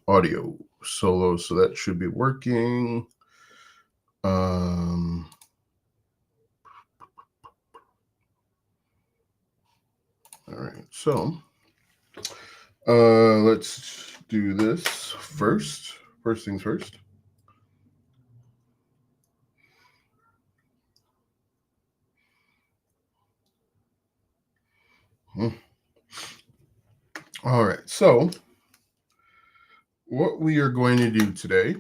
Audio solo, so that should be working. All right, so let's do this first. First things first. All right, so what we are going to do today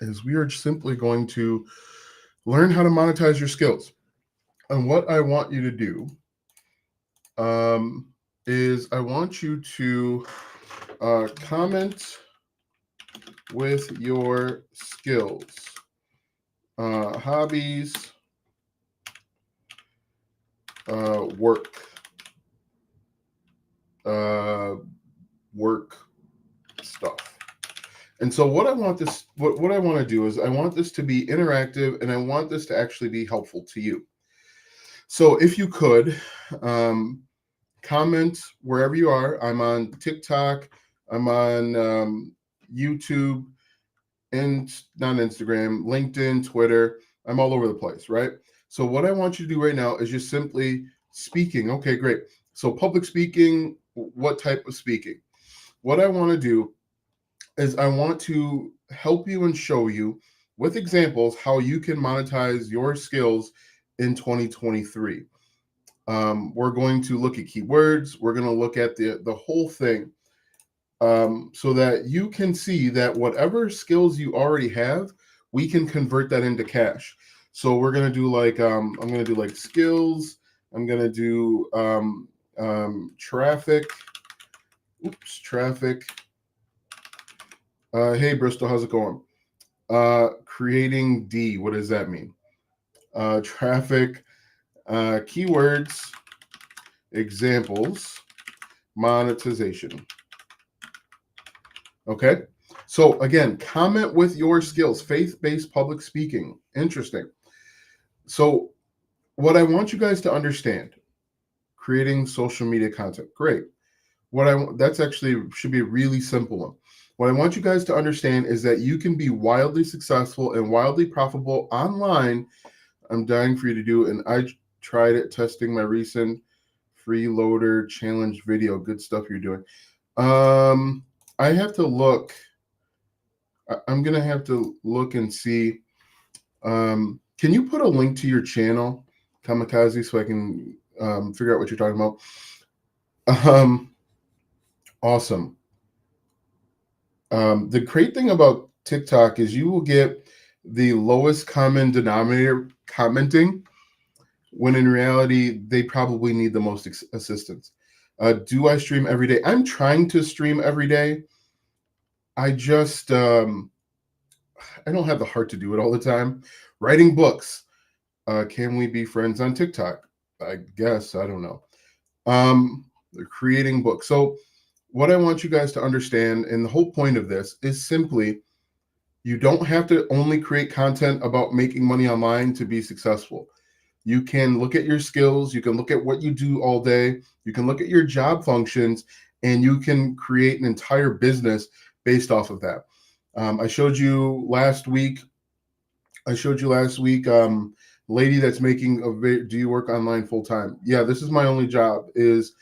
is we are simply going to learn how to monetize your skills. And what I want you to do is I want you to comment with your skills, hobbies, work, work stuff. And so what I want to do is I want this to be interactive, and I want this to actually be helpful to you. So if you could comment wherever you are. I'm on TikTok, I'm on YouTube, and not Instagram, LinkedIn, Twitter. I'm all over the place, right? So what I want you to do right now is just simply speaking. Okay, great. So public speaking, what type of speaking? What I want to do is I want to help you and show you with examples how you can monetize your skills in 2023. We're going to look at keywords. We're going to look at the whole thing, so that you can see that whatever skills you already have, we can convert that into cash. So we're going to do like I'm going to do like skills. I'm going to do traffic. Oops, traffic. Hey, Bristol, how's it going? Creating D. What does that mean? Traffic. Keywords, examples, monetization. Okay. So again, comment with your skills, faith-based public speaking. Interesting. So what I want you guys to understand, creating social media content. Great. That's actually should be a really simple one. What I want you guys to understand is that you can be wildly successful and wildly profitable online. I'm dying for you to do, and I tried it testing my recent freeloader challenge video. Good stuff you're doing. I have to look. I'm gonna have to look and see. Can you put a link to your channel, Kamikaze, so I can figure out what you're talking about? Awesome. The great thing about TikTok is you will get the lowest common denominator commenting, when in reality they probably need the most assistance. Do I stream every day? I'm trying to stream every day. I just I don't have the heart to do it all the time. Writing books. Can we be friends on TikTok? I guess. I don't know. Creating books. So what I want you guys to understand, and the whole point of this is simply, you don't have to only create content about making money online to be successful. You can look at your skills, you can look at what you do all day, you can look at your job functions, and you can create an entire business based off of that. I showed you last week. Lady that's making do you work online full time? Yeah, this is my only job. Is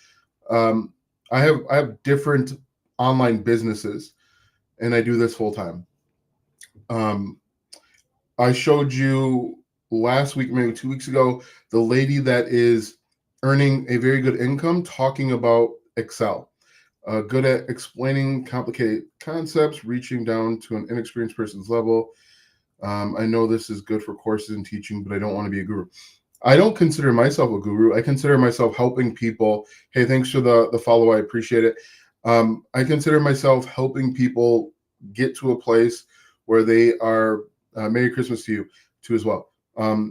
I have different online businesses, and I do this full time. I showed you last week, maybe 2 weeks ago, the lady that is earning a very good income talking about Excel, good at explaining complicated concepts, reaching down to an inexperienced person's level. I know this is good for courses and teaching, but I don't want to be a guru. I don't consider myself a guru. I consider myself helping people. Hey, thanks for the follow. I appreciate it. I consider myself helping people get to a place where they are, Merry Christmas to you too as well.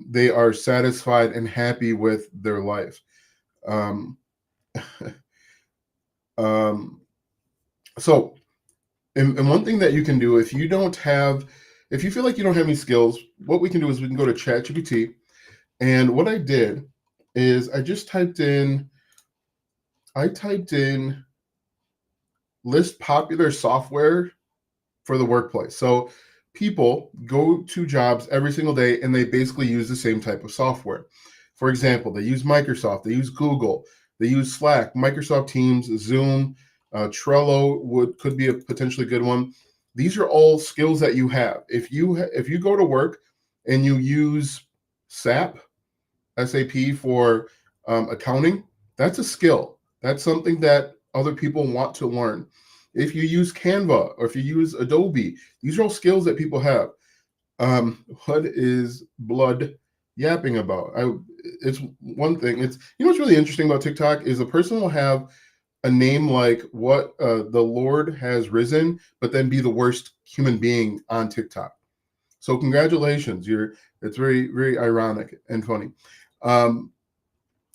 They are satisfied and happy with their life. Um, so, and one thing that you can do if you feel like you don't have any skills, what we can do is we can go to ChatGPT. And what I did is I typed in list popular software for the workplace. So people go to jobs every single day and they basically use the same type of software. For example, they use Microsoft, they use Google, they use Slack, Microsoft Teams, Zoom, Trello could be a potentially good one. These are all skills that you have. If you go to work and you use SAP for accounting, that's a skill. That's something that other people want to learn. If you use Canva or if you use Adobe, these are all skills that people have. What is blood yapping about? It's one thing. It's what's really interesting about TikTok is a person will have a name like what the Lord has risen, but then be the worst human being on TikTok. So congratulations, it's very very ironic and funny. Um,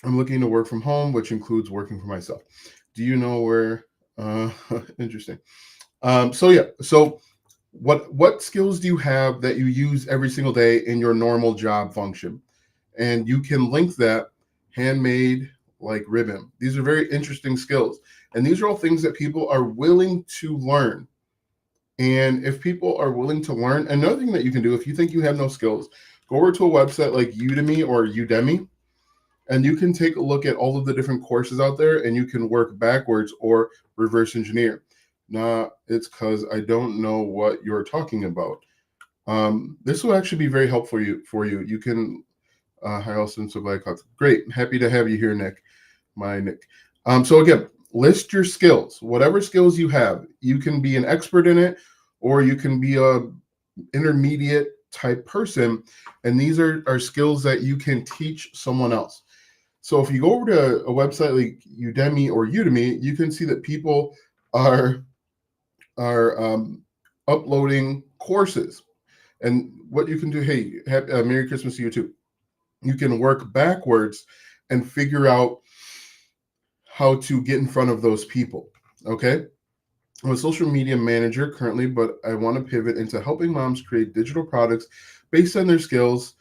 I'm looking to work from home, which includes working for myself. Do you know where? Interesting. So yeah, so what skills do you have that you use every single day in your normal job function? And you can link that handmade like ribbon. These are very interesting skills. And these are all things that people are willing to learn. And if people are willing to learn, another thing that you can do if you think you have no skills, go over to a website like Udemy or Udemy, and you can take a look at all of the different courses out there and you can work backwards or reverse engineer. Nah, it's because I don't know what you're talking about. This will actually be very helpful for you. You can hi Austin, so glad great. Happy to have you here, Nick. My Nick. So again, list your skills. Whatever skills you have, you can be an expert in it, or you can be a intermediate type person. And these are skills that you can teach someone else. So if you go over to a website like Udemy or Udemy, you can see that people are uploading courses. And what you can do, hey, Merry Christmas to you too. You can work backwards and figure out how to get in front of those people. Okay. I'm a social media manager currently, but I want to pivot into helping moms create digital products based on their skills.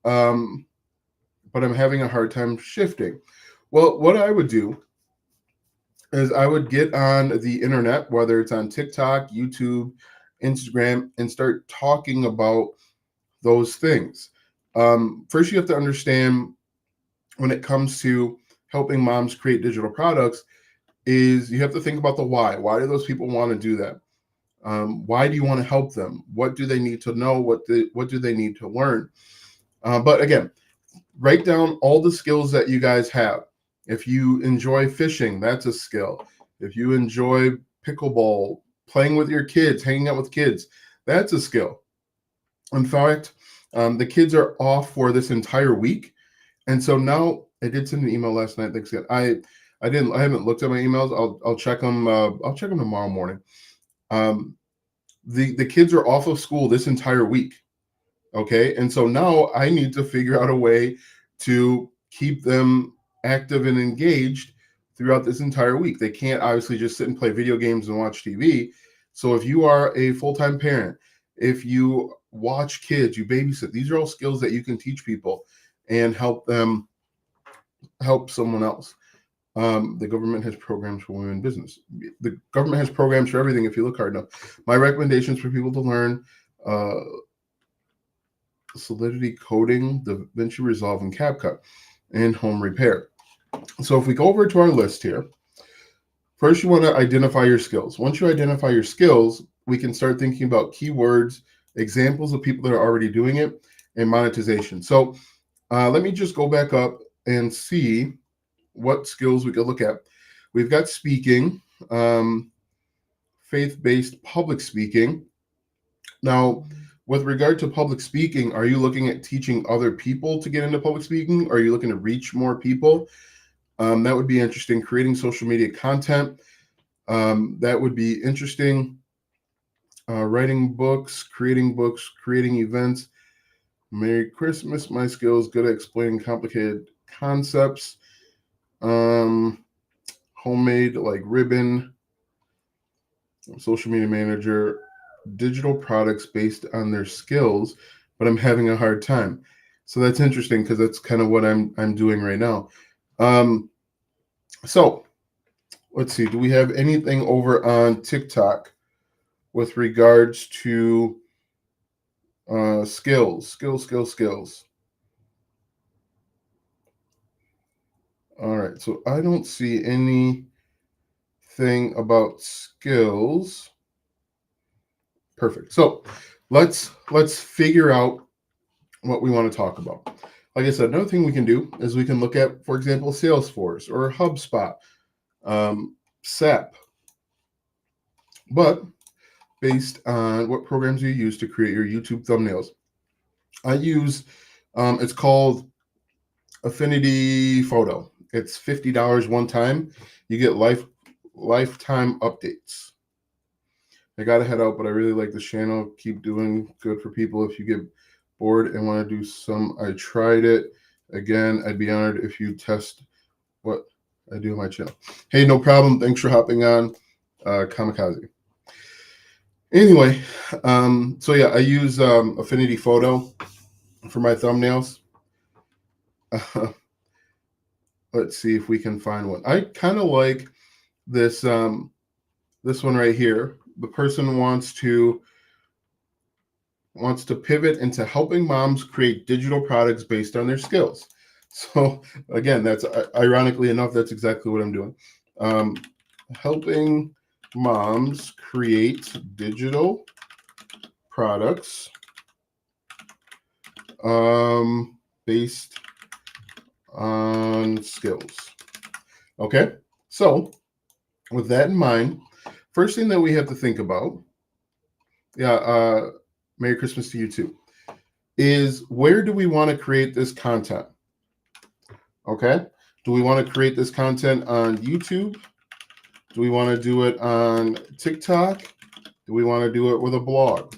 But I'm having a hard time shifting. Well, what I would do is I would get on the internet, whether it's on TikTok, YouTube, Instagram, and start talking about those things. First, you have to understand when it comes to helping moms create digital products is you have to think about the why. Why do those people want to do that? Why do you want to help them? What do they need to know? What do they need to learn? But again, write down all the skills that you guys have. If you enjoy fishing, that's a skill. If you enjoy pickleball, playing with your kids, hanging out with kids, that's a skill. In fact, the kids are off for this entire week. And so now I did send an email last night. Thanks again. I haven't looked at my emails. I'll check them. I'll check them tomorrow morning. The kids are off of school this entire week. Okay. And so now I need to figure out a way to keep them active and engaged throughout this entire week. They can't obviously just sit and play video games and watch TV. So if you are a full-time parent, if you watch kids, you babysit, these are all skills that you can teach people and help them help someone else. The government has programs for women in business. The government has programs for everything if you look hard enough. My recommendations for people to learn Solidity coding, DaVinci Resolve, and CapCut, and home repair. So if we go over to our list here, first you want to identify your skills. Once you identify your skills, we can start thinking about keywords, examples of people that are already doing it, and monetization. So let me just go back up and see what skills we could look at. We've got speaking, faith-based public speaking. Now, with regard to public speaking, are you looking at teaching other people to get into public speaking? Or are you looking to reach more people? That would be interesting. Creating social media content. That would be interesting. Writing books, creating events. Merry Christmas. My skills, good at explaining complicated concepts. Homemade like ribbon. Social media manager. Digital products based on their skills, but I'm having a hard time. So that's interesting because that's kind of what I'm doing right now. So Let's see. Do we have anything over on TikTok with regards to skills? All right. So I don't see anything about skills. Perfect. So let's figure out what we want to talk about. Like I said, another thing we can do is we can look at, for example, Salesforce or HubSpot, SAP, but based on what programs you use to create your YouTube thumbnails. I use, it's called Affinity Photo. It's $50 one time. You get lifetime updates. I gotta head out, but I really like this channel. Keep doing good for people. If you get bored and want to do some, I tried it. Again, I'd be honored if you test what I do on my channel. Hey, no problem. Thanks for hopping on, Kamikaze. Anyway, so yeah, I use Affinity Photo for my thumbnails. Let's see if we can find one. I kind of like this this one right here. The person wants to pivot into helping moms create digital products based on their skills. So again, that's ironically enough, that's exactly what I'm doing. Helping moms create digital products based on skills. Okay, so with that in mind, first thing that we have to think about, Merry Christmas to you too, is where do we want to create this content? Okay, do we want to create this content on YouTube? Do we want to do it on TikTok? Do we want to do it with a blog?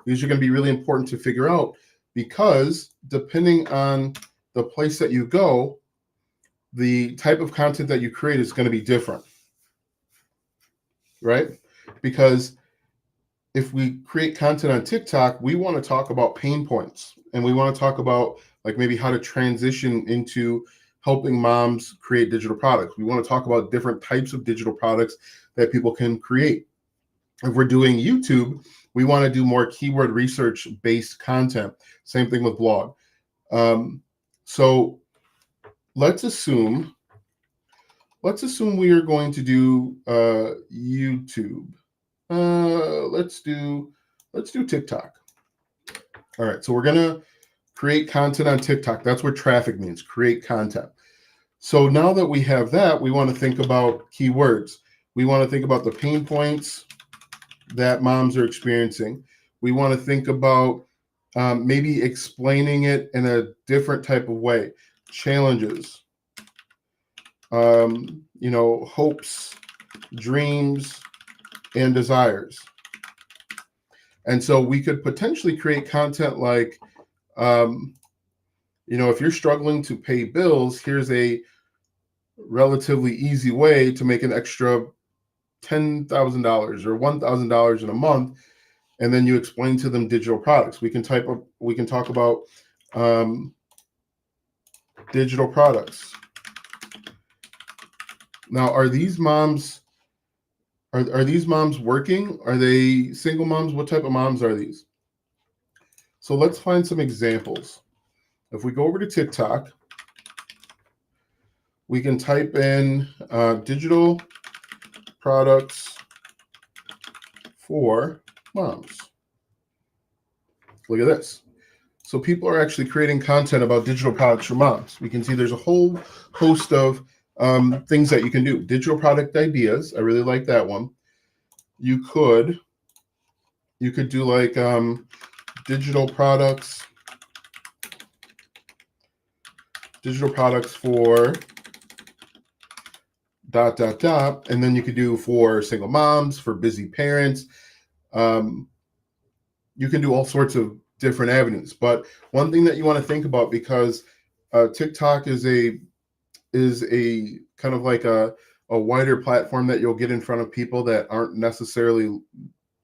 These are going to be really important to figure out, because depending on the place that you go, the type of content that you create is going to be different, right? Because if we create content on TikTok, we want to talk about pain points, and we want to talk about like maybe how to transition into helping moms create digital products. We want to talk about different types of digital products that people can create. If we're doing YouTube, we want to do more keyword research based content. Same thing with blog. So let's assume we are going to do YouTube. Let's do TikTok. All right, so we're gonna create content on TikTok. That's what traffic means, create content. So now that we have that, we want to think about keywords. We want to think about the pain points that moms are experiencing. We want to think about maybe explaining it in a different type of way. Challenges, hopes, dreams, and desires. And so we could potentially create content like, if you're struggling to pay bills, here's a relatively easy way to make an extra $10,000 or $1,000 in a month. And then you explain to them digital products. We can talk about digital products. Now, are these moms working? Are they single moms? What type of moms are these? So let's find some examples. If we go over to TikTok, we can type in digital products for moms. Look at this. So people are actually creating content about digital products for moms. We can see there's a whole host of things that you can do. Digital product ideas. I really like that one. You could do like digital products for ... and then you could do for single moms, for busy parents. You can do all sorts of different avenues. But one thing that you want to think about, because TikTok is a kind of like a wider platform that you'll get in front of people that aren't necessarily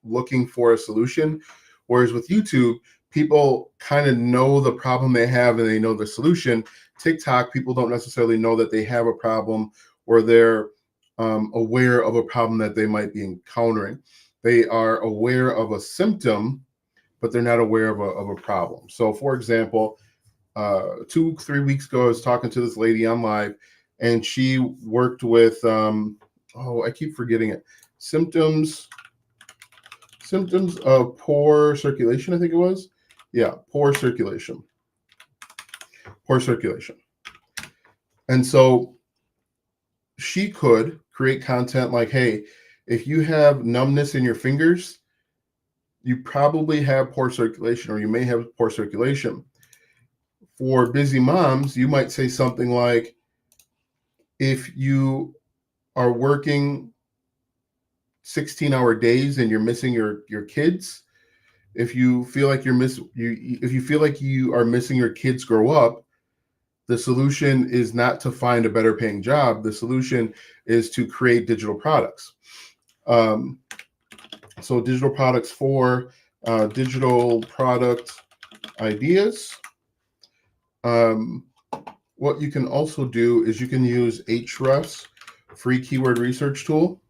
looking for a solution. Whereas with YouTube, people kind of know the problem they have and they know the solution. TikTok, people don't necessarily know that they have a problem, or they're aware of a problem that they might be encountering. They are aware of a symptom, but they're not aware of a problem. So, for example, 2, 3 weeks ago, I was talking to this lady on live, and she worked with, I keep forgetting it, symptoms of poor circulation, I think it was. Yeah, poor circulation. Poor circulation. And so she could create content like, hey, if you have numbness in your fingers, you probably have poor circulation, or you may have poor circulation. For busy moms, you might say something like, if you are working 16-hour days and you're missing your kids, if you feel like if you feel like you are missing your kids grow up, the solution is not to find a better paying job. The solution is to create digital products. So digital products for digital product ideas. What you can also do is you can use Ahrefs, free keyword research tool.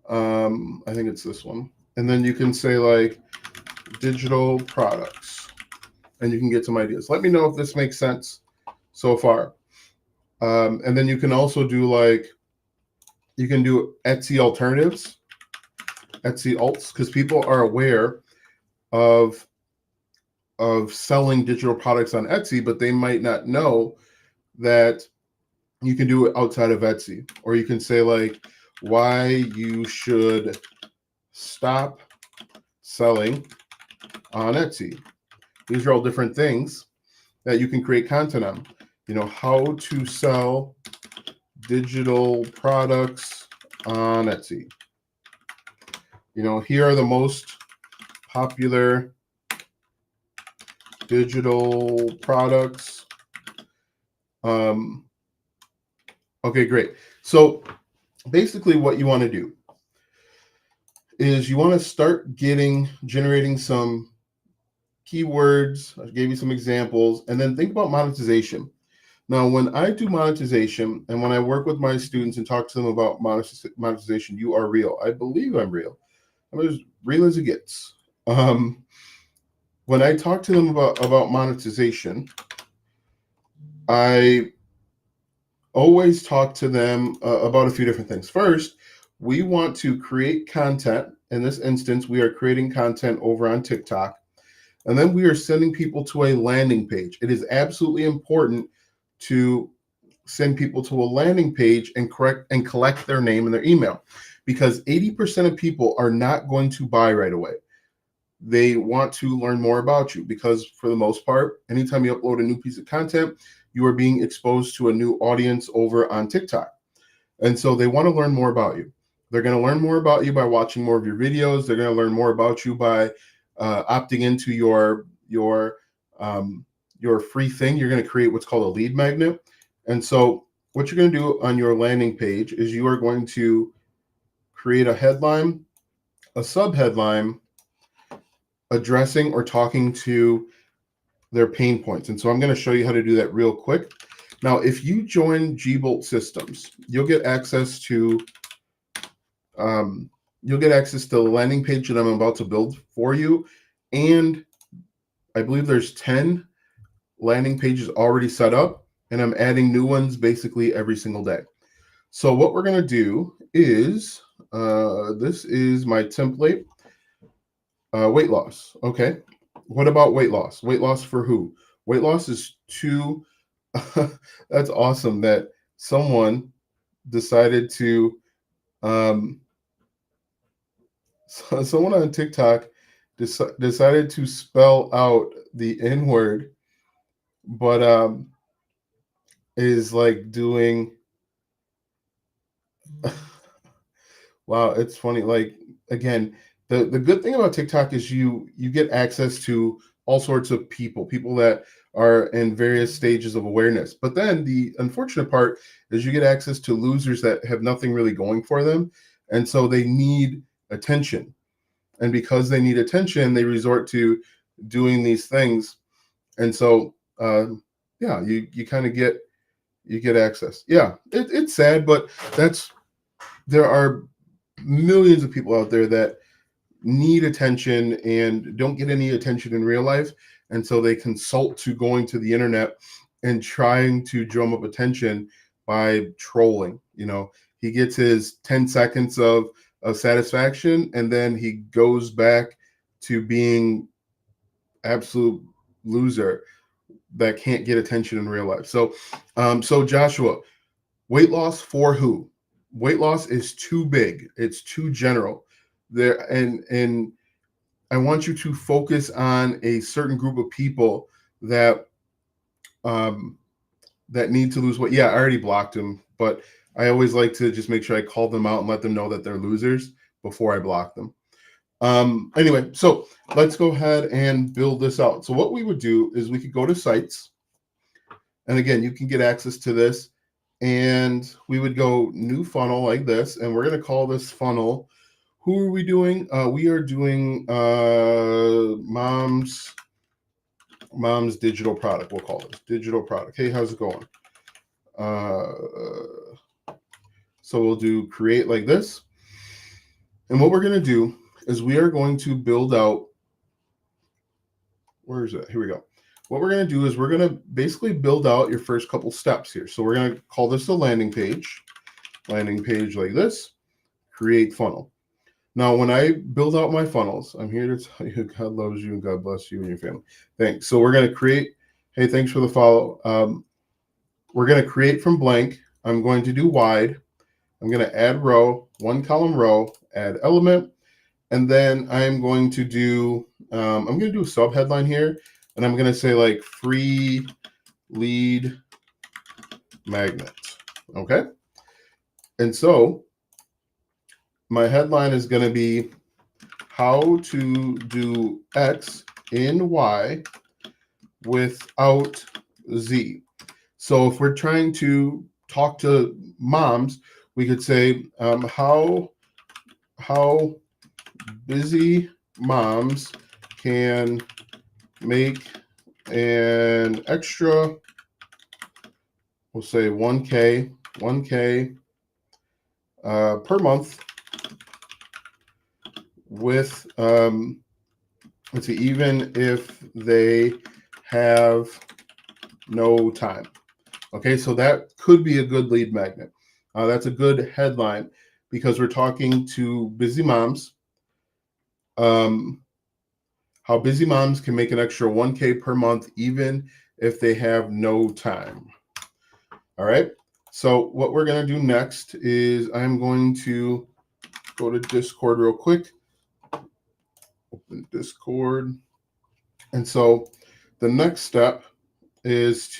I think it's this one. And then you can say like digital products, and you can get some ideas. Let me know if this makes sense so far. And then you can also do you can do Etsy alternatives, Etsy alts, because people are aware of selling digital products on Etsy, but they might not know that you can do it outside of Etsy. Or you can say like, why you should stop selling on Etsy. These are all different things that you can create content on. How to sell digital products on Etsy. Here are the most popular digital products. Okay, great. So basically what you want to do is you want to start generating some keywords. I gave you some examples, and then think about monetization. Now, when I do monetization and when I work with my students and talk to them about monetization, you are real. I believe I'm real. I'm as real as it gets. When I talk to them about monetization, I always talk to them about a few different things. First, we want to create content. In this instance, we are creating content over on TikTok. And then we are sending people to a landing page. It is absolutely important to send people to a landing page and collect their name and their email, because 80% of people are not going to buy right away. They want to learn more about you, because for the most part, anytime you upload a new piece of content, you are being exposed to a new audience over on TikTok. And so they want to learn more about you. They're going to learn more about you by watching more of your videos. They're going to learn more about you by opting into your free thing. You're going to create what's called a lead magnet. And so what you're going to do on your landing page is you are going to create a headline, a subheadline, addressing or talking to their pain points. And so I'm going to show you how to do that real quick. Now, if you join Gbolt Systems, you'll get access to the landing page that I'm about to build for you. And I believe there's 10 landing pages already set up, and I'm adding new ones basically every single day. So what we're going to do is, this is my template, weight loss. Okay. What about weight loss? Weight loss for who? Weight loss is that's awesome that someone decided to, someone on TikTok decided to spell out the N word, but is like doing, wow, it's funny. Like, again, the good thing about TikTok is you get access to all sorts of people that are in various stages of awareness. But then the unfortunate part is you get access to losers that have nothing really going for them. And so they need attention. And because they need attention, they resort to doing these things. And so, yeah, you kind of get you get access. Yeah, it's sad, but there are millions of people out there that need attention and don't get any attention in real life. And so they consult to going to the internet and trying to drum up attention by trolling. He gets his 10 seconds of satisfaction, and then he goes back to being absolute loser that can't get attention in real life. So Joshua, weight loss for who? Weight loss is too big. It's too general. And I want you to focus on a certain group of people that um, that need to lose weight. Yeah, I already blocked them, but I always like to just make sure I call them out and let them know that they're losers before I block them. Anyway, so let's go ahead and build this out. So what we would do is we could go to sites, and again, you can get access to this, and we would go new funnel like this, and we're going to call this funnel. Who are we doing? We are doing mom's digital product. We'll call this digital product. Hey, how's it going? So we'll do create like this. And what we're going to do is we are going to build out. Where is it? Here we go. What we're going to do is we're going to basically build out your first couple steps here. So we're going to call this a landing page like this, create funnel. Now, when I build out my funnels, I'm here to tell you God loves you and God bless you and your family. Thanks. So we're going to create, hey, thanks for the follow. We're going to create from blank. I'm going to do wide. I'm going to add row, one column row, add element. And then I'm going to do, I'm going to do a sub headline here. And I'm going to say like free lead magnet. Okay. And so my headline is going to be how to do X in Y without Z. So if we're trying to talk to moms, we could say how busy moms can make an extra, we'll say 1K per month with, let's see, even if they have no time. Okay, so that could be a good lead magnet. That's a good headline because we're talking to busy moms. How busy moms can make an extra 1K per month even if they have no time. All right, so what we're going to do next is I'm going to go to Discord real quick. Open Discord. And so the next step is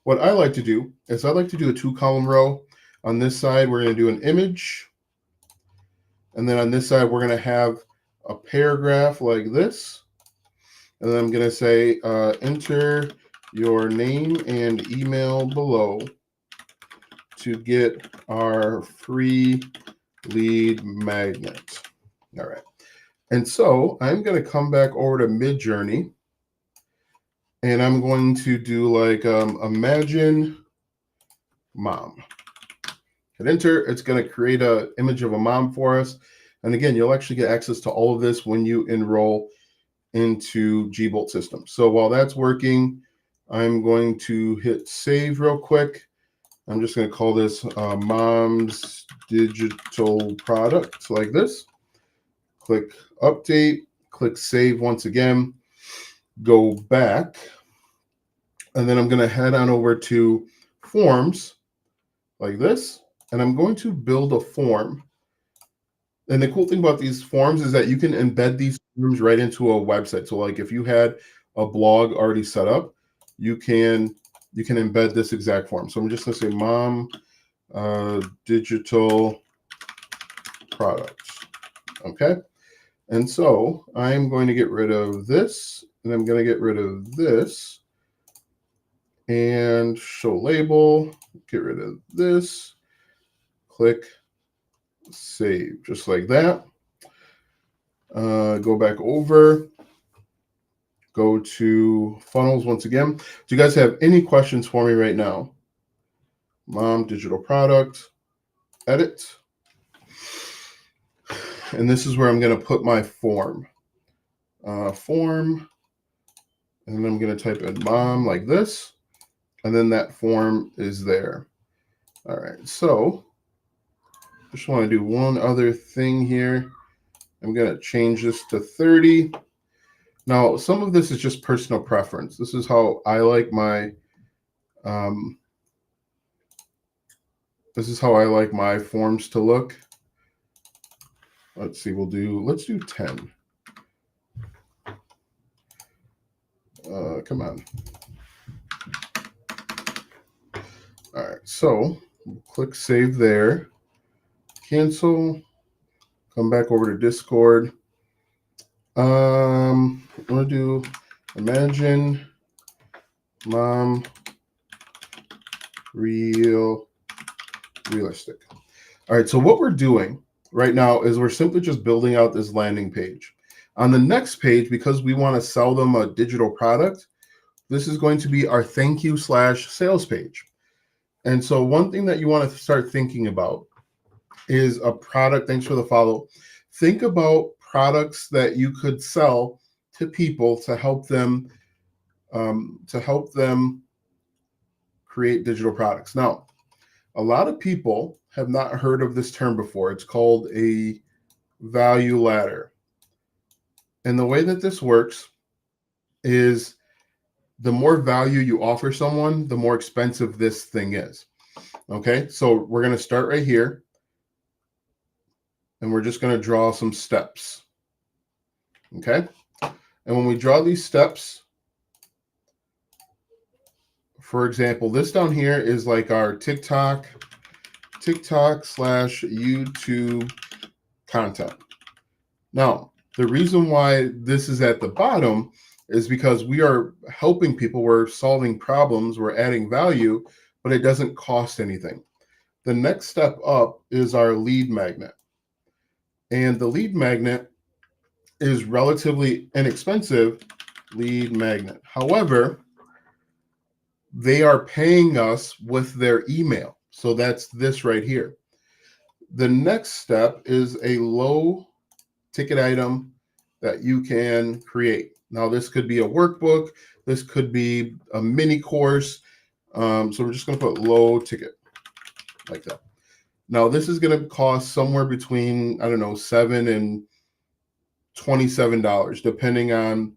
what I like to do is I like to do a 2-column row. On this side, we're going to do an image. And then on this side, we're going to have a paragraph like this. And then I'm going to say, enter your name and email below to get our free lead magnet. All right. And so I'm going to come back over to Midjourney, and I'm going to do like imagine mom. Hit enter. It's going to create an image of a mom for us. And again, you'll actually get access to all of this when you enroll into Gbolt Systems. So while that's working, I'm going to hit save real quick. I'm just going to call this mom's digital product like this. Click update, click save once again, go back, and then I'm going to head on over to forms like this, and I'm going to build a form. And the cool thing about these forms is that you can embed these forms right into a website. So like if you had a blog already set up, you can embed this exact form. So I'm just going to say mom digital products. Okay. And so I'm going to get rid of this, and I'm going to get rid of this, and show label, get rid of this, click save, just like that. Go back over, go to funnels once again. Do you guys have any questions for me right now? mom digital product, edit. And this is where I'm going to put my form. Form, and I'm going to type in mom like this, and then that form is there. All right, so just want to do one other thing here. I'm going to change this to 30. Now, some of this is just personal preference. This is how I like my forms to look. Let's see, let's do 10. Come on. All right, so click save there, cancel, come back over to Discord. I'm gonna do imagine mom realistic. All right, so what we're doing right now is we're simply just building out this landing page. On the next page, because we want to sell them a digital product, this is going to be our thank you / sales page. And so one thing that you want to start thinking about is a product. Thanks for the follow. Think about products that you could sell to people to help them create digital products. Now, a lot of people have not heard of this term before. It's called a value ladder. And the way that this works is the more value you offer someone, the more expensive this thing is. Okay, so we're going to start right here. And we're just going to draw some steps. Okay, and when we draw these steps, for example, this down here is like our TikTok / YouTube content. Now, the reason why this is at the bottom is because we are helping people, we're solving problems, we're adding value, but it doesn't cost anything. The next step up is our lead magnet. And the lead magnet is relatively inexpensive lead magnet. However, they are paying us with their email. So that's this right here. The next step is a low ticket item that you can create. Now, this could be a workbook. This could be a mini course. So we're just going to put low ticket like that. Now, this is going to cost somewhere between, I don't know, $7 and $27, depending on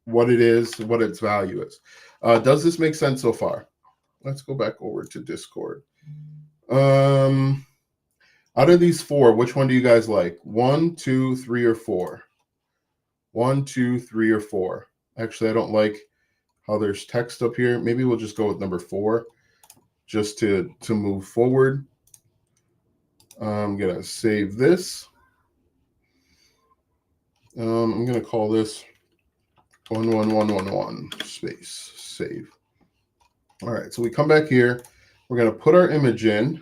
what it is, what its value is. Does this make sense so far? Let's go back over to Discord. Out of these four, which one do you guys like? 1, 2, 3, or 4? 1, 2, 3, or 4. Actually, I don't like how there's text up here. Maybe we'll just go with number 4 just to move forward. I'm going to save this. I'm going to call this 11111 space save. All right, so we come back here. We're going to put our image in.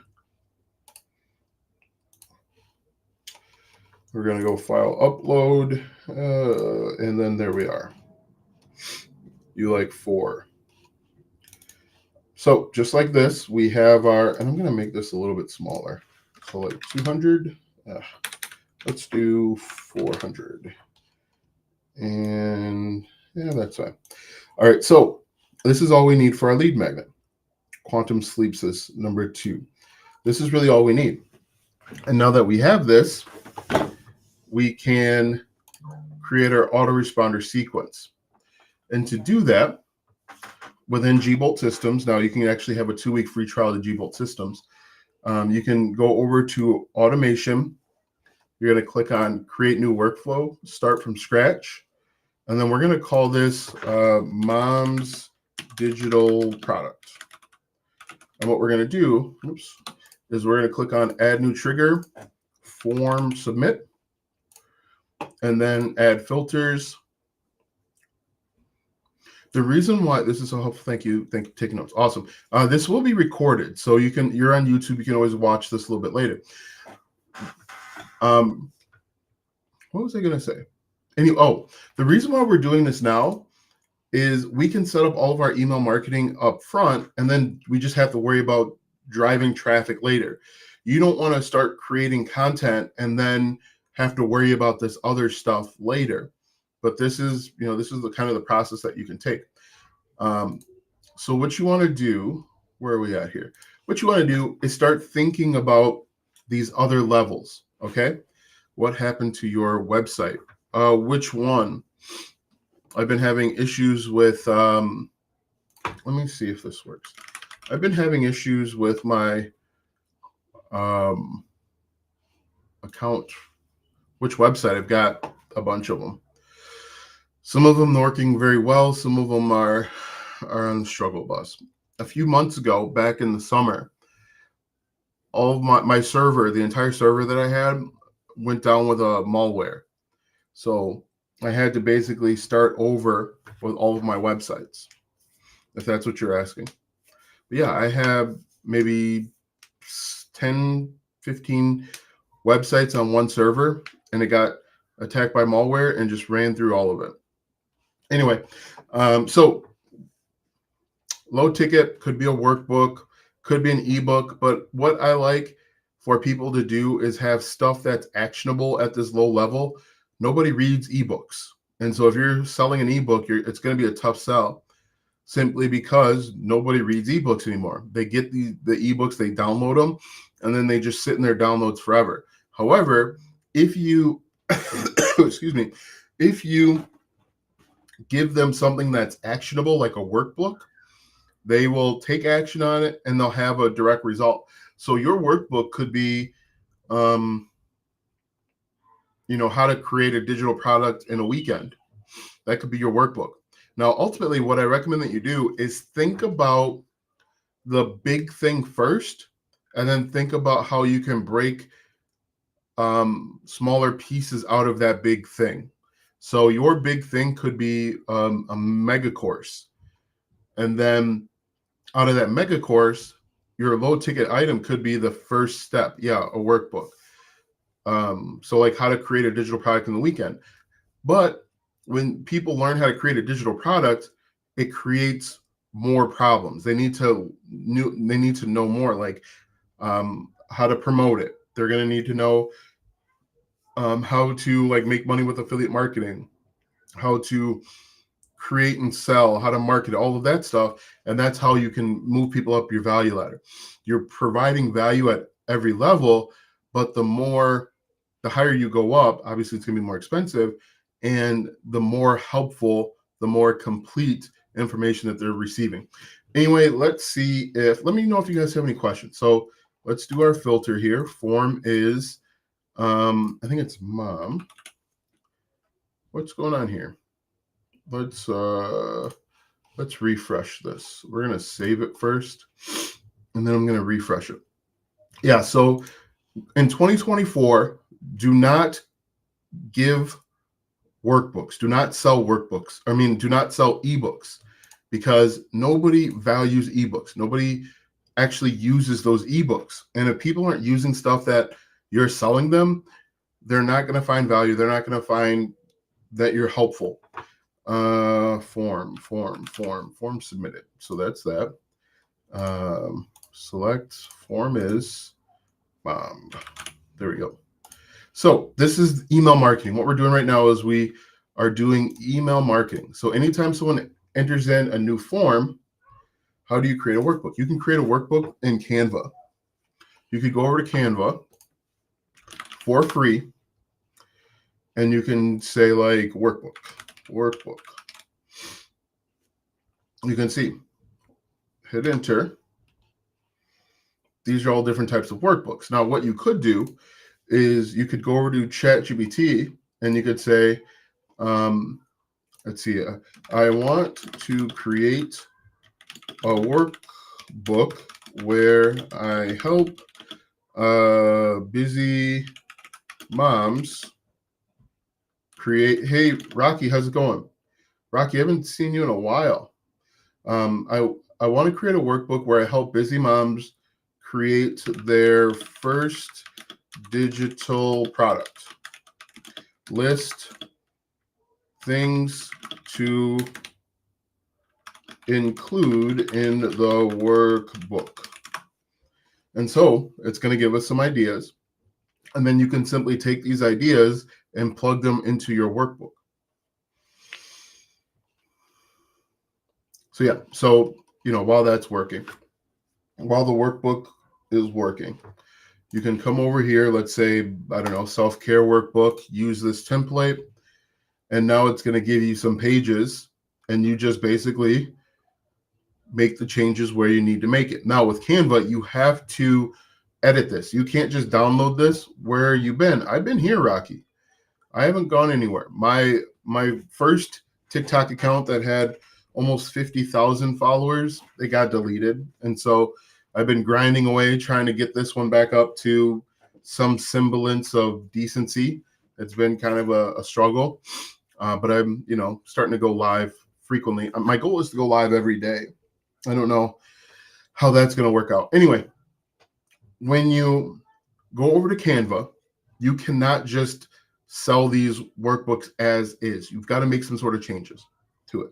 We're going to go file upload, and then there we are. You like 4. So just like this, we have our, and I'm going to make this a little bit smaller. So like 200, let's do 400. And yeah, that's fine. All right, so this is all we need for our lead magnet. Quantum Sleeps is number 2. This is really all we need. And now that we have this, we can create our autoresponder sequence. And to do that, within Gbolt Systems, now you can actually have a 2-week free trial to Gbolt Systems. You can go over to automation. You're going to click on create new workflow, start from scratch. And then we're going to call this mom's digital product. And what we're going to do is we're going to click on add new trigger, form submit, and then add filters. The reason why this is so helpful, thank you taking notes. Awesome. This will be recorded, so you're on YouTube. You can always watch this a little bit later. What was I going to say? The reason why we're doing this now is we can set up all of our email marketing up front, and then we just have to worry about driving traffic later. You don't want to start creating content and then have to worry about this other stuff later. But this is, this is the kind of the process that you can take. So what you want to do, where are we at here? What you want to do is start thinking about these other levels. Okay. What happened to your website? Which one? I've been having issues with, let me see if this works. I've been having issues with my account. Which website? I've got a bunch of them. Some of them working very well. Some of them are on the struggle bus. A few months ago, back in the summer, all of my server, the entire server that I had, went down with a malware. So I had to basically start over with all of my websites, if that's what you're asking. But yeah, I have maybe 10, 15 websites on one server, and it got attacked by malware and just ran through all of it. Anyway, so low ticket could be a workbook, could be an ebook, but what I like for people to do is have stuff that's actionable at this low level. Nobody reads ebooks. And so if you're selling an ebook, it's going to be a tough sell, simply because nobody reads ebooks anymore. They get the ebooks, they download them, and then they just sit in their downloads forever. However, if you, excuse me, if you give them something that's actionable, like a workbook, they will take action on it and they'll have a direct result. So your workbook could be, how to create a digital product in a weekend. That could be your workbook. Now, ultimately, what I recommend that you do is think about the big thing first, and then think about how you can break smaller pieces out of that big thing. So your big thing could be a mega course. And then out of that mega course, your low ticket item could be the first step. Yeah, a workbook. So like how to create a digital product in the weekend. But when people learn how to create a digital product, it creates more problems. They need to know more, like how to promote it. They're going to need to know how to like make money with affiliate marketing, how to create and sell, how to market, all of that stuff. And that's how you can move people up your value ladder. You're providing value at every level, but the higher you go up, obviously it's going to be more expensive, and the more helpful, the more complete information that they're receiving. Anyway, let me know if you guys have any questions. So let's do our filter here. Form is, I think it's mom. What's going on here? Let's refresh this. We're going to save it first, and then I'm going to refresh it. Yeah, so in 2024, do not give workbooks. Do not sell workbooks. Do not sell ebooks, because nobody values ebooks. Nobody actually uses those ebooks. And if people aren't using stuff that you're selling them, they're not going to find value. They're not going to find that you're helpful. Form submitted. So that's that. Select form is bomb. There we go. So this is email marketing. What we're doing right now is we are doing email marketing. So anytime someone enters in a new form, how do you create a workbook? You can create a workbook in Canva. You could go over to Canva for free, and you can say like workbook. You can see, hit enter. These are all different types of workbooks. Now, what you could do is you could go over to ChatGPT and you could say, let's see, I want to create a workbook where I help busy moms create. Hey, Rocky, how's it going? Rocky, I haven't seen you in a while. I want to create a workbook where I help busy moms create their first digital product. List things to include in the workbook. And so it's going to give us some ideas. And then you can simply take these ideas and plug them into your workbook. So yeah, so while that's working, while the workbook is working, you can come over here, let's say, I don't know, self-care workbook, use this template, and now it's going to give you some pages, and you just basically make the changes where you need to make it. Now with Canva, you have to edit this. You can't just download this. Where you been? I've been here, Rocky. I haven't gone anywhere. My first TikTok account that had almost 50,000 followers, it got deleted. And so I've been grinding away trying to get this one back up to some semblance of decency. It's been kind of a struggle, but I'm, starting to go live frequently. My goal is to go live every day. I don't know how that's going to work out. Anyway, when you go over to Canva, you cannot just sell these workbooks as is. You've got to make some sort of changes to it.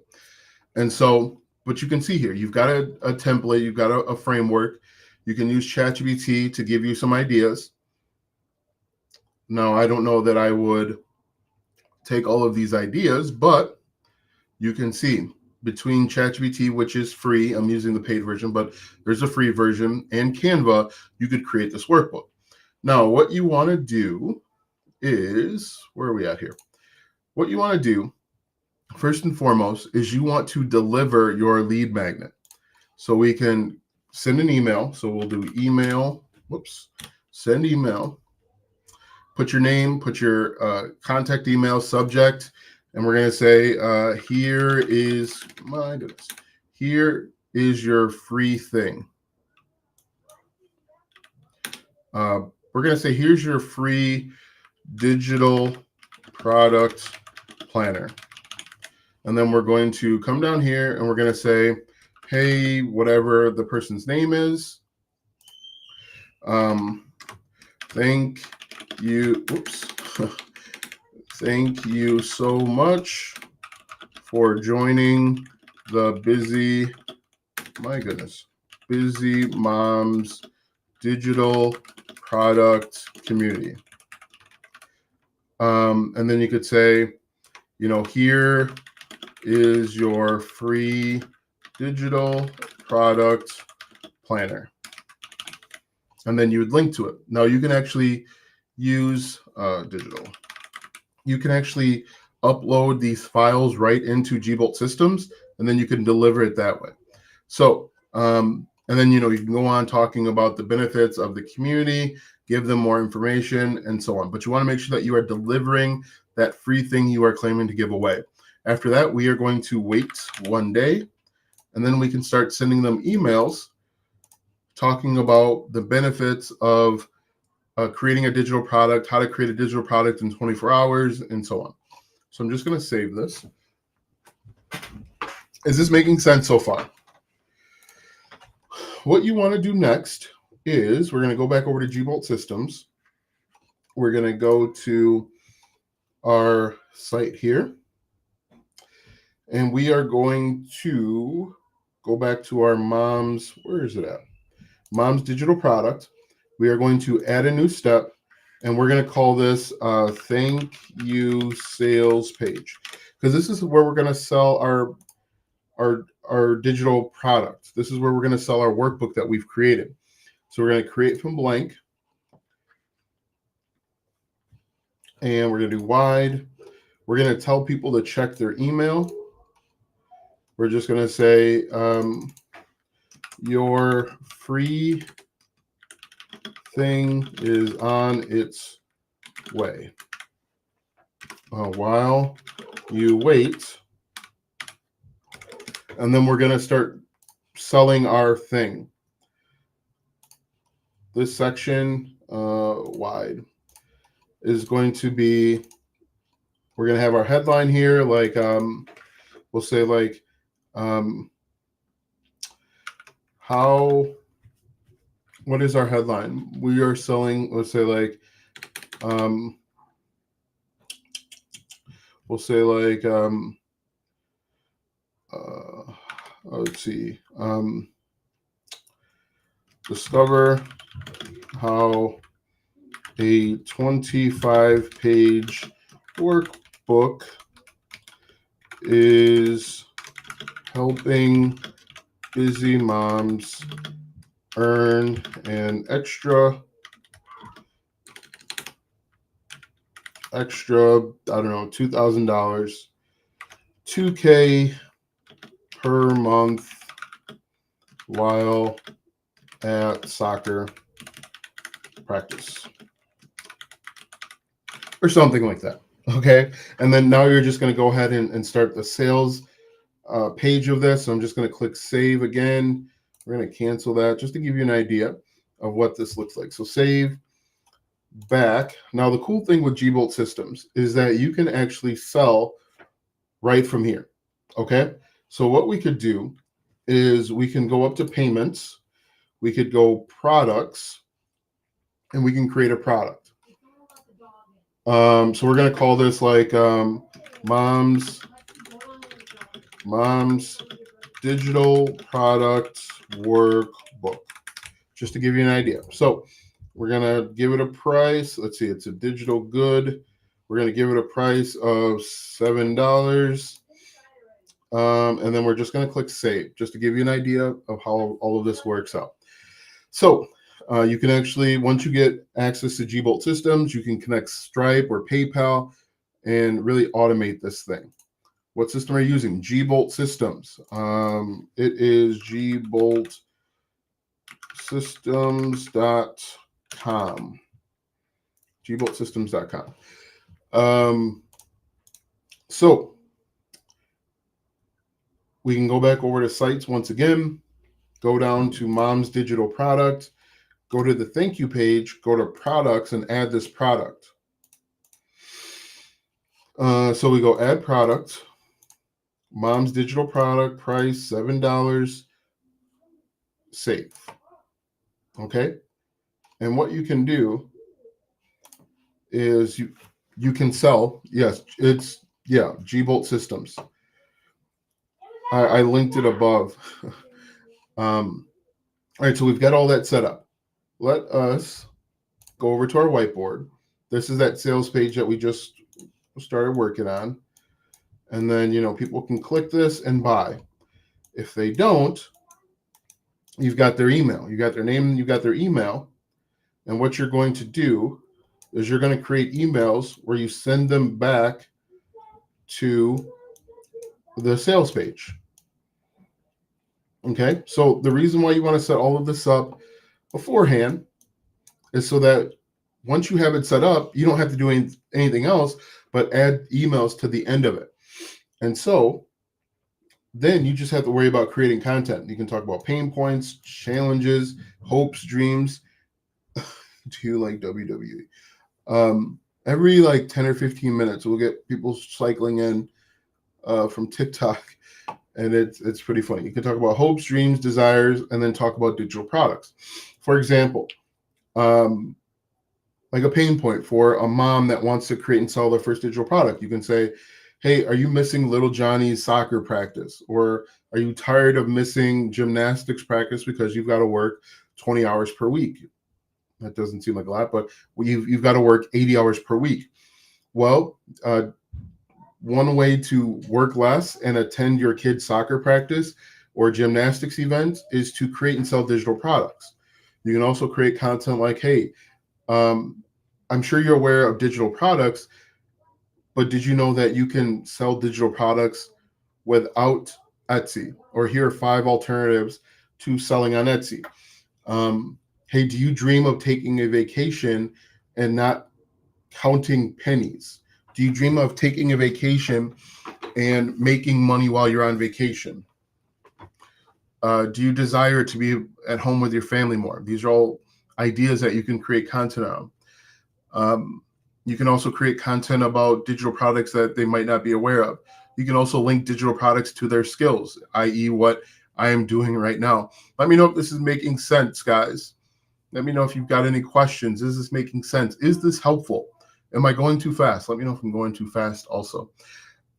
And so, but you can see here, you've got a template, you've got a framework. You can use ChatGPT to give you some ideas. Now, I don't know that I would take all of these ideas, but you can see between ChatGPT, which is free, I'm using the paid version, but there's a free version, and Canva, you could create this workbook. Now, what you want to do is, where are we at here? What you want to do, first and foremost, is you want to deliver your lead magnet. So we can send an email. So we'll do email, send email, put your name, put your contact email, subject, and we're going to say, here is your free thing. We're going to say, here's your free digital product planner. And then we're going to come down here and we're going to say, hey, whatever the person's name is, thank you. Thank you so much for joining the Busy Moms digital product community. And then you could say, here is your free digital product planner. And then you would link to it. Now you can actually use digital. You can actually upload these files right into Gbolt Systems, and then you can deliver it that way. So, and then, you can go on talking about the benefits of the community, give them more information, and so on. But you want to make sure that you are delivering that free thing you are claiming to give away. After that, we are going to wait 1 day, and then we can start sending them emails talking about the benefits of creating a digital product, how to create a digital product in 24 hours, and so on. So I'm just going to save this. Is this making sense so far? What you want to do next is we're going to go back over to Gbolt Systems. We're going to go to our site here. And we are going to go back to our mom's, where is it at? Mom's digital product. We are going to add a new step, and we're going to call this thank you sales page, because this is where we're going to sell our digital product. This is where we're going to sell our workbook that we've created. So we're going to create from blank, and we're going to do wide. We're going to tell people to check their email. We're just going to say your free thing is on its way. While you wait, and then we're going to start selling our thing. This section, wide, is going to be, we're going to have our headline here, like, we'll say like, what is our headline? We are selling, let's say like, we'll say like, let's see, discover how a 25-page workbook is helping busy moms earn an extra, I don't know, $2,000, $2K per month while at soccer practice, or something like that. Okay. And then now you're just going to go ahead and start the sales page of this. So I'm just going to click save again. We're going to cancel that just to give you an idea of what this looks like. So save, back. Now, the cool thing with G-Bolt Systems is that you can actually sell right from here. Okay. So what we could do is we can go up to payments. We could go products, and we can create a product. So we're going to call this like mom's digital product workbook, just to give you an idea. So we're going to give it a price. Let's see, it's a digital good. We're going to give it a price of $7. And then we're just going to click save, just to give you an idea of how all of this works out. So you can actually, once you get access to G-Bolt Systems, you can connect Stripe or PayPal and really automate this thing. What system are you using? G-Bolt Systems. It is gboltsystems.com. gboltsystems.com. So we can go back over to sites once again, go down to Mom's Digital Product, go to the thank you page, go to products, and add this product. So we go add product, Mom's Digital Product, price $7, save. Okay. And what you can do is you can sell. Yes, it's, yeah, G-Bolt Systems. I linked it above. All right, so we've got all that set up. Let us go over to our whiteboard. This is that sales page that we just started working on. And then, people can click this and buy. If they don't, you've got their email. You got their name, you got their email. And what you're going to do is you're going to create emails where you send them back to the sales page. Okay, so the reason why you want to set all of this up beforehand is so that once you have it set up, you don't have to do anything else but add emails to the end of it. And so then you just have to worry about creating content. You can talk about pain points, challenges, hopes, dreams. Do you like WWE? Every like 10 or 15 minutes, we'll get people cycling in from TikTok, and it's pretty funny. You can talk about hopes, dreams, desires, and then talk about digital products. For example, like a pain point for a mom that wants to create and sell their first digital product. You can say, hey, are you missing little Johnny's soccer practice? Or are you tired of missing gymnastics practice because you've got to work 20 hours per week? That doesn't seem like a lot, but you've got to work 80 hours per week. Well, one way to work less and attend your kid's soccer practice or gymnastics events is to create and sell digital products. You can also create content like, hey, I'm sure you're aware of digital products, but did you know that you can sell digital products without Etsy? Or here are 5 alternatives to selling on Etsy. Hey, do you dream of taking a vacation and not counting pennies? Do you dream of taking a vacation and making money while you're on vacation? Do you desire to be at home with your family more? These are all ideas that you can create content on. You can also create content about digital products that they might not be aware of. You can also link digital products to their skills, i.e. what I am doing right now. Let me know if this is making sense, guys. Let me know if you've got any questions. Is this making sense? Is this helpful? Am I going too fast? Let me know if I'm going too fast also.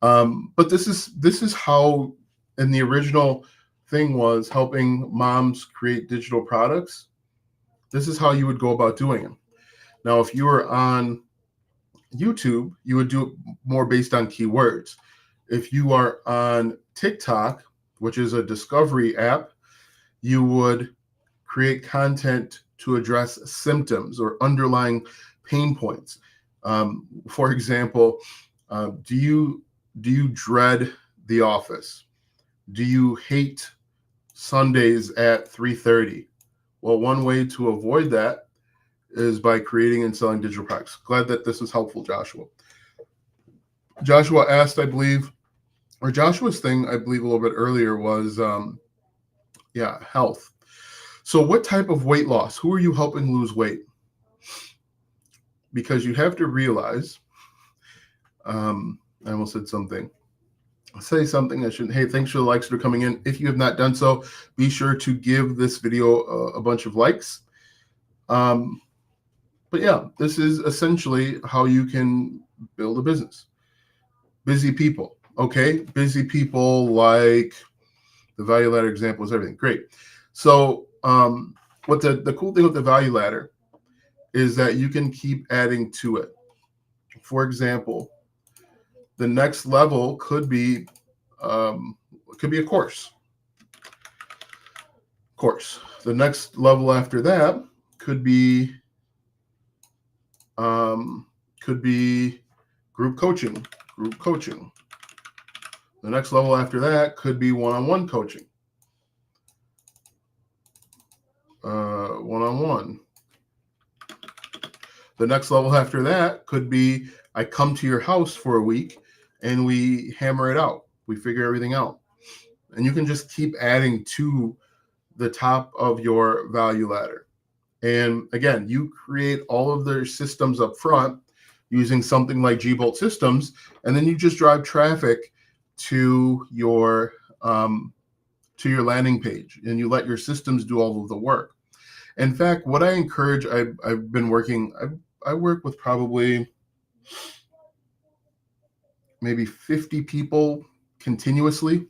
But this is how, in the original thing was helping moms create digital products, this is how you would go about doing it. Now, if you were on YouTube, you would do it more based on keywords. If you are on TikTok, which is a discovery app, you would create content to address symptoms or underlying pain points. For example, do you dread the office? Do you hate Sundays at 3:30? Well, one way to avoid that is by creating and selling digital products. Glad that this was helpful, Joshua. Joshua asked, I believe, or Joshua's thing, I believe, a little bit earlier was, health. So what type of weight loss? Who are you helping lose weight? Because you have to realize, I almost said something. Say something I shouldn't. Hey, thanks for the likes that are coming in. If you have not done so, be sure to give this video a bunch of likes. But yeah, this is essentially how you can build a business. Busy people, okay? Busy people, like the value ladder example is everything. Great. So what the cool thing with the value ladder is that you can keep adding to it. For example, the next level could be a course. The next level after that could be group coaching. The next level after that could be one-on-one coaching. One-on-one. The next level after that could be I come to your house for a week and we hammer it out. We figure everything out. And you can just keep adding to the top of your value ladder. And again, you create all of their systems up front using something like G-Bolt Systems, and then you just drive traffic to your landing page, and you let your systems do all of the work. In fact, what I encourage, I've been working, I work with probably maybe 50 people continuously,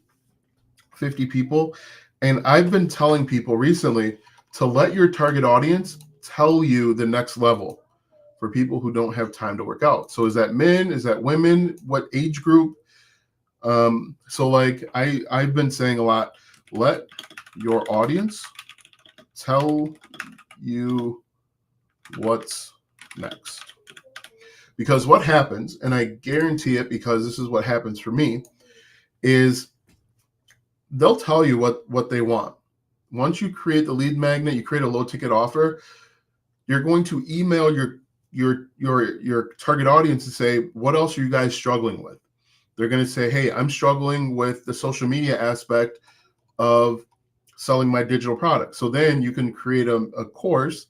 50 people. And I've been telling people recently to let your target audience tell you the next level for people who don't have time to work out. So is that men? Is that women? What age group? So like I've been saying a lot, let your audience tell you what's next. Because what happens, and I guarantee it because this is what happens for me, is they'll tell you what they want. Once you create the lead magnet, you create a low ticket offer, you're going to email your target audience and say, what else are you guys struggling with? They're going to say, hey, I'm struggling with the social media aspect of selling my digital product. So then you can create a course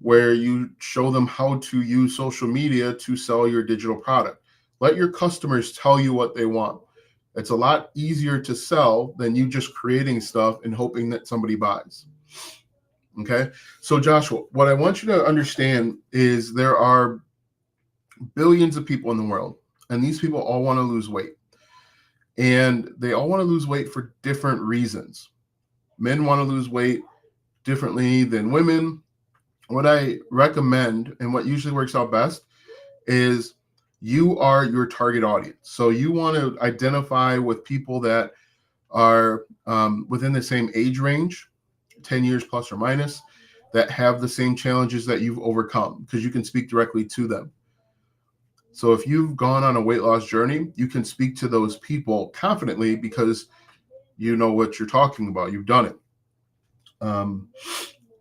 where you show them how to use social media to sell your digital product. Let your customers tell you what they want. It's a lot easier to sell than you just creating stuff and hoping that somebody buys. Okay. So Joshua, what I want you to understand is there are billions of people in the world, and these people all want to lose weight. And they all want to lose weight for different reasons. Men want to lose weight differently than women. What I recommend and what usually works out best is you are your target audience. So you want to identify with people that are within the same age range, 10 years plus or minus, that have the same challenges that you've overcome, because you can speak directly to them. So if you've gone on a weight loss journey, you can speak to those people confidently because you know what you're talking about. You've done it.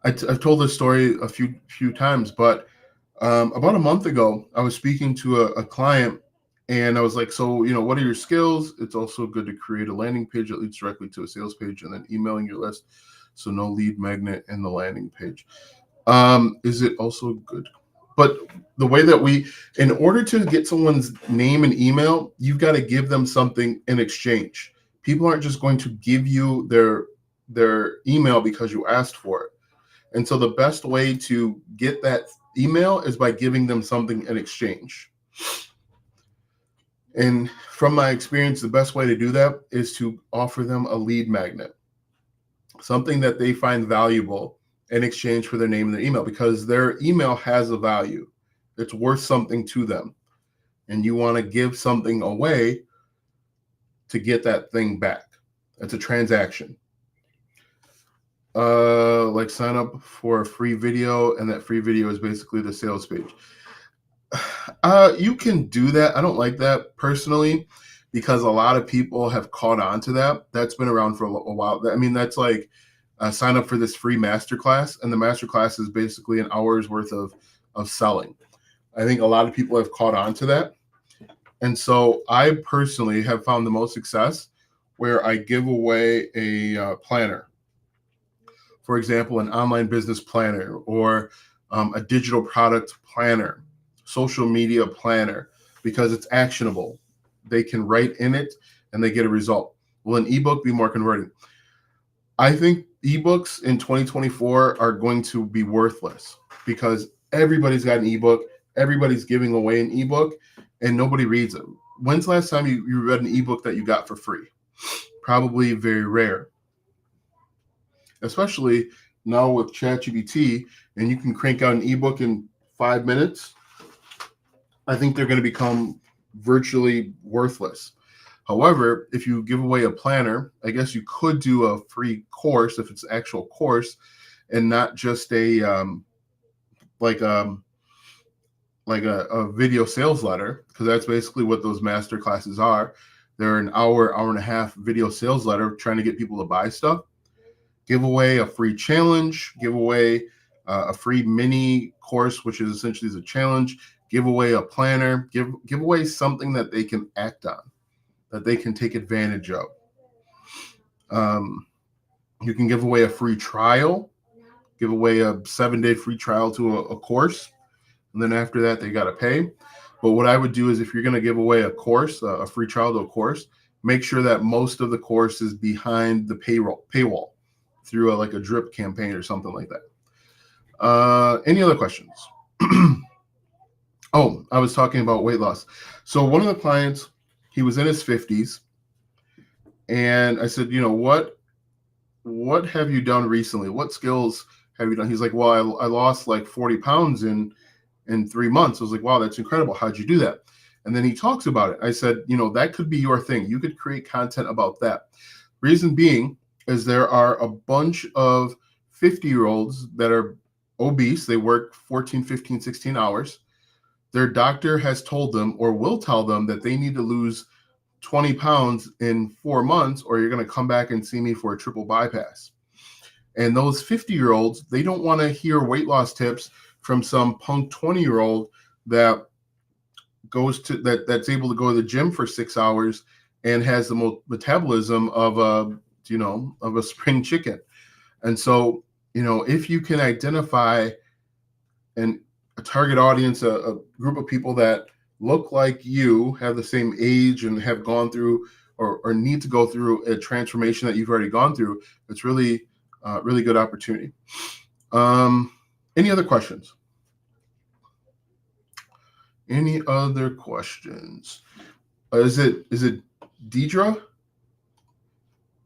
I've told this story a few times, but about a month ago, I was speaking to a client, and I was like, so, what are your skills? It's also good to create a landing page that leads directly to a sales page, and then emailing your list. So no lead magnet in the landing page. Is it also good? But the way that in order to get someone's name and email, you've got to give them something in exchange. People aren't just going to give you their email because you asked for it. And so the best way to get that email is by giving them something in exchange. And from my experience, the best way to do that is to offer them a lead magnet, something that they find valuable in exchange for their name and their email, because their email has a value. It's worth something to them. And you want to give something away to get that thing back. It's a transaction. Like sign up for a free video, and that free video is basically the sales page. You can do that. I don't like that personally, because a lot of people have caught on to that. That's been around for a while. I mean, that's like sign up for this free masterclass, and the masterclass is basically an hour's worth of selling. I think a lot of people have caught on to that. And so I personally have found the most success where I give away a planner. For example, an online business planner, or a digital product planner, social media planner, because it's actionable. They can write in it and they get a result. Will an ebook be more converting? I think ebooks in 2024 are going to be worthless, because everybody's got an ebook, everybody's giving away an ebook, and nobody reads it. When's the last time you read an ebook that you got for free? Probably very rare. Especially now with ChatGPT, and you can crank out an ebook in 5 minutes. I think they're going to become virtually worthless. However, if you give away a planner, I guess you could do a free course if it's an actual course, and not just a like a video sales letter, because that's basically what those master classes are. They're an hour and a half video sales letter trying to get people to buy stuff. Give away a free challenge, give away a free mini course, which is essentially a challenge, give away a planner, give away something that they can act on, that they can take advantage of. You can give away a free trial, give away a 7-day free trial to a course. And then after that, they got to pay. But what I would do is, if you're going to give away a course, a free trial to a course, make sure that most of the course is behind the paywall through like a drip campaign or something like that. Any other questions? Oh, I was talking about weight loss. So one of the clients, he was in his 50s, and I said, what have you done recently? What skills have you done? He's like, well, I lost like 40 pounds in 3 months. I was like, wow, that's incredible. How'd you do that? And then he talks about it. I said, that could be your thing. You could create content about that. Reason being is there are a bunch of 50-year-olds that are obese. They work 14, 15, 16 hours. Their doctor has told them, or will tell them, that they need to lose 20 pounds in 4 months, or you're going to come back and see me for a triple bypass. And those 50-year-olds, they don't want to hear weight loss tips from some punk 20-year-old that that's able to go to the gym for 6 hours and has the metabolism of a spring chicken. And so, if you can identify a target audience, a group of people that look like you, have the same age, and have gone through or need to go through a transformation that you've already gone through, it's really good opportunity. Any other questions? Any other questions? Is it Deidre?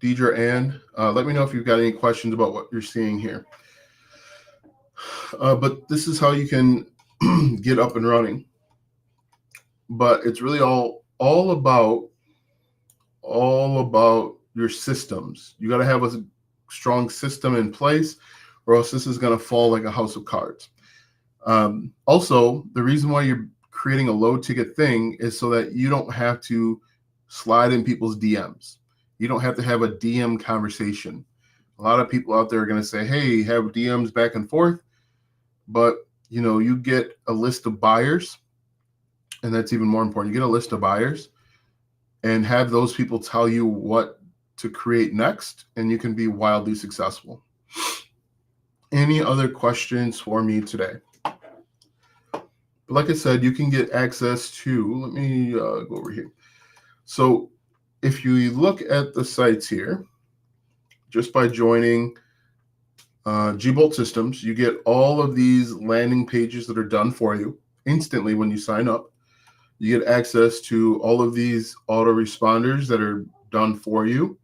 Deidre Ann? Let me know if you've got any questions about what you're seeing here. But this is how you can get up and running. But it's really all about your systems. You got to have a strong system in place, or else this is going to fall like a house of cards. Also, the reason why you're creating a low ticket thing is so that you don't have to slide in people's DMs. You don't have to have a DM conversation. A lot of people out there are going to say, hey, have DMs back and forth. But, you get a list of buyers, and that's even more important. You get a list of buyers and have those people tell you what to create next, and you can be wildly successful. Any other questions for me today? But like I said, you can get access to, let me go over here. So if you look at the sites here, just by joining G-Bolt Systems, you get all of these landing pages that are done for you instantly when you sign up. You get access to all of these autoresponders that are done for you.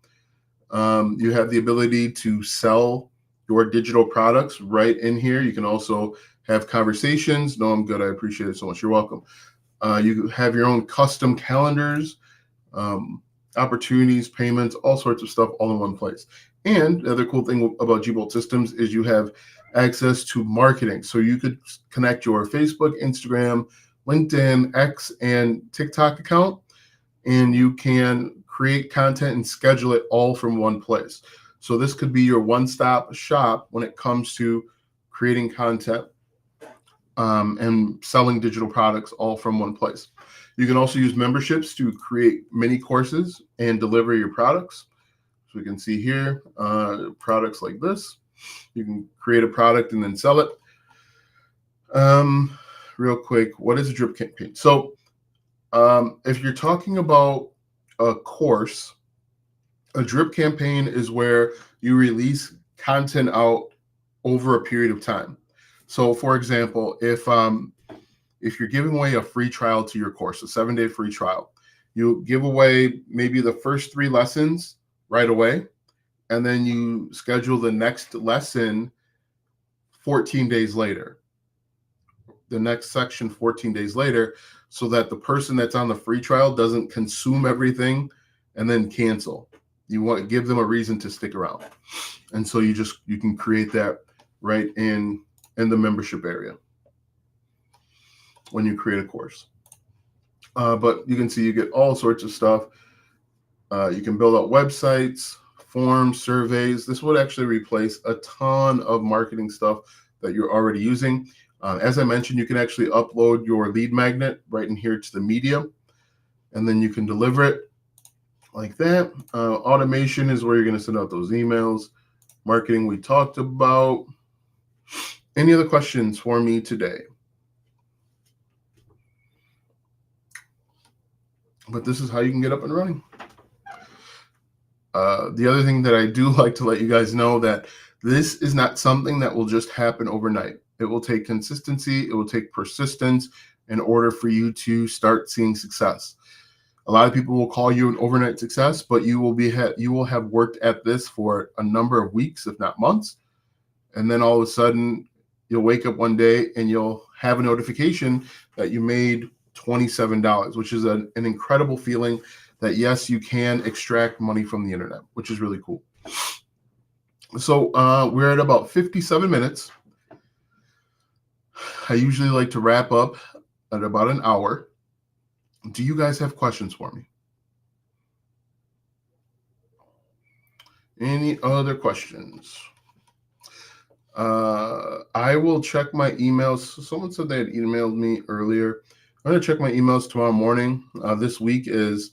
You have the ability to sell your digital products right in here. You can also have conversations. No, I'm good. I appreciate it so much. You're welcome. You have your own custom calendars, um, opportunities, payments, all sorts of stuff all in one place. And the other cool thing about Gbolt Systems is you have access to marketing. So you could connect your Facebook, Instagram, LinkedIn, X, and TikTok account, and you can create content and schedule it all from one place. So this could be your one-stop shop when it comes to creating content and selling digital products all from one place. You can also use memberships to create mini courses and deliver your products. So we can see here, products like this. You can create a product and then sell it. Real quick, what is a drip campaign? So if you're talking about a course, a drip campaign is where you release content out over a period of time. So for example, if you're giving away a free trial to your course, a 7-day free trial, you give away maybe the first 3 lessons right away, and then you schedule the next lesson 14 days later, the next section 14 days later, so that the person that's on the free trial doesn't consume everything and then cancel. You want to give them a reason to stick around. And so you can create that right in the membership area when you create a course. But you can see you get all sorts of stuff. You can build out websites, forms, surveys. This would actually replace a ton of marketing stuff that you're already using. As I mentioned, you can actually upload your lead magnet right in here to the media, and then you can deliver it like that. Automation is where you're going to send out those emails. Marketing we talked about. Any other questions for me today? But this is how you can get up and running. The other thing that I do like to let you guys know that this is not something that will just happen overnight. It will take consistency. It will take persistence in order for you to start seeing success. A lot of people will call you an overnight success, but you will have worked at this for a number of weeks, if not months. And then all of a sudden you'll wake up one day and you'll have a notification that you made $27, which is an incredible feeling that yes, you can extract money from the internet, which is really cool. So we're at about 57 minutes. I usually like to wrap up at about an hour. Do you guys have questions for me? Any other questions? I will check my emails. Someone said they had emailed me earlier. I'm going to check my emails tomorrow morning. This week is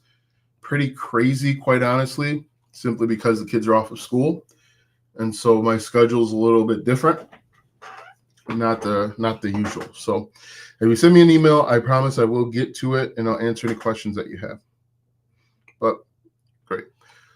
pretty crazy, quite honestly, simply because the kids are off of school. And so my schedule is a little bit different, not the usual. So if you send me an email, I promise I will get to it and I'll answer any questions that you have. But great.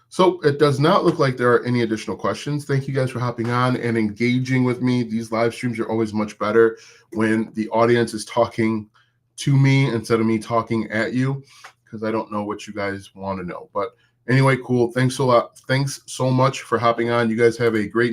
So it does not look like there are any additional questions. Thank you guys for hopping on and engaging with me. These live streams are always much better when the audience is talking to me instead of me talking at you, because I don't know what you guys want to know. But anyway, cool. Thanks a lot. Thanks so much for hopping on. You guys have a great